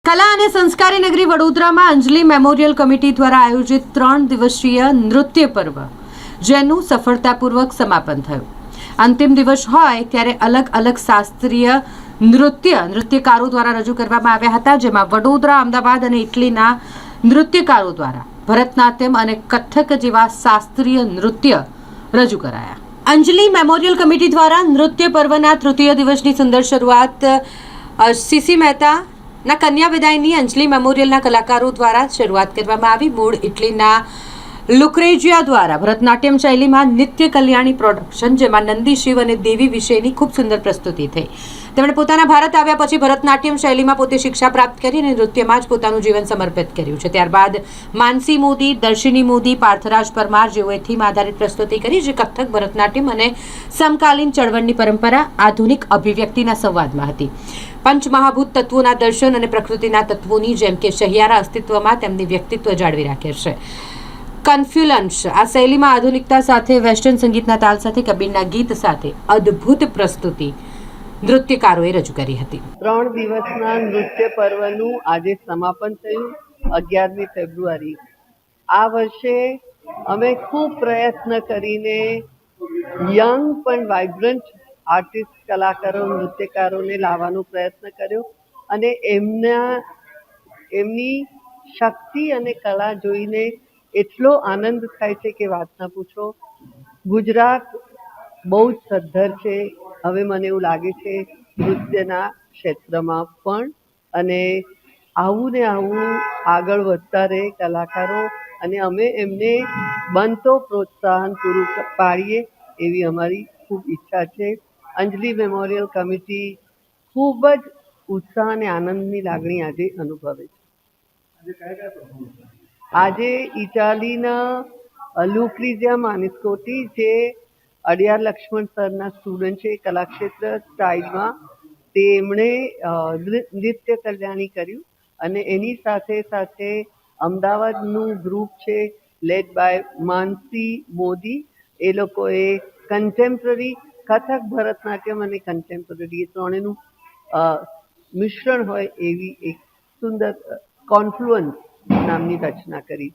કલા અને સંસ્કારી નગરી વડોદરામાં અંજલિ મેમોરિયલ કમિટી દ્વારા આયોજિત 3 દિવસીય નૃત્ય પર્વ જેનું સફળતાપૂર્વક સમાપન થયું. અંતિમ દિવસ હોય ત્યારે અલગ અલગ શાસ્ત્રીય નૃત્યકારો દ્વારા રજૂ કરવામાં આવ્યા હતા, જેમાં વડોદરા, અમદાવાદ અને ઇટલીના નૃત્યકારો દ્વારા ભરતનાટ્યમ અને કથક જેવા શાસ્ત્રીય નૃત્ય રજૂ કરાયા. અંજલિ મેમોરિયલ કમિટી દ્વારા નૃત્ય પર્વના તૃતીય દિવસની સુંદર શરૂઆત સીસી મહેતા ના કન્યા વિદાયની અંજલિ મેમોરિયલના કલાકારો દ્વારા શરૂઆત કરવામાં આવી. મૂળ ઇટલીના લુક્રેજિયા દ્વારા ભરતનાટ્યમ શૈલીમાં નિત્ય કલ્યાણી પ્રોડક્શન, જેમાં નંદી, શિવ અને દેવી વિશેની ખૂબ સુંદર પ્રસ્તુતિ થઈ. તેમણે પોતાના ભારત આવ્યા પછી ભરતનાટ્યમ શૈલીમાં પોતે શિક્ષા પ્રાપ્ત કરી અને નૃત્યમાં જ પોતાનું જીવન સમર્પિત કર્યું છે. ત્યારબાદ માનસી મોદી, દર્શિની મોદી, પાર્થરાજ પરમાર જેઓએ થીમ આધારિત પ્રસ્તુતિ કરી, જે કથક, ભરતનાટ્યમ અને સમકાલીન ચળવળની પરંપરા, આધુનિક અભિવ્યક્તિના સંવાદમાં હતી. પંચમહાભૂત તત્વોના દર્શન અને પ્રકૃતિના તત્વોની જેમ કે શહિયારા અસ્તિત્વમાં તેમની વ્યક્તિત્વ જાળવી રાખે છે. કન્ફ્યુલન્સ આ શૈલીમાં આધુનિકતા સાથે વેસ્ટર્ન સંગીતના તાલ સાથે કબીરના ગીત સાથે અદ્ભુત પ્રસ્તુતિ નૃત્યકારોએ રજૂ કરી હતી. 3 દિવસના નૃત્ય પર્વનું આજે સમાપન થયું 11મી ફેબ્રુઆરી. આ વર્ષે અમે ખૂબ પ્રયત્ન કરીને યંગ પણ વાઇબ્રન્ટ આર્ટિસ્ટ, કલાકારો, નૃત્યકારોને લાવવાનો પ્રયત્ન કર્યો અને એમની શક્તિ અને કલા જોઈને એટલો આનંદ થાય છે કે વાત ના પૂછો. ગુજરાત બહુ જ સદ્ધર છે. હવે મને એવું લાગે છે નૃત્યના ક્ષેત્રમાં પણ, અને આવું ને આવું આગળ વધતા રહે કલાકારો, અને અમે એમને બનતો પ્રોત્સાહન પૂરું પાડીએ એવી અમારી ખૂબ ઈચ્છા છે. અંજલિ મેમોરિયલ કમિટી ખૂબ જ ઉત્સાહ અને આનંદની લાગણી આજે અનુભવે છે. આજે ઇટાલીના લુક્રેજિયા માનિસ્કોટી, જે અડિયાર લક્ષ્મણ સરના સ્ટુડન્ટ છે કલાક્ષેત્ર સ્ટાઇલમાં, તેમણે નૃત્ય કલ્યાણી કર્યું અને એની સાથે સાથે અમદાવાદનું ગ્રુપ છે લેડ બાય માનસી મોદી, એ લોકોએ કન્ટેમ્પરરી કથક, ભરતનાટ્યમ અને કન્ટેમ્પરરી એ ત્રણેયનું મિશ્રણ હોય એવી એક સુંદર કોન્ફ્લુઅન્સ નામની રચના કરી.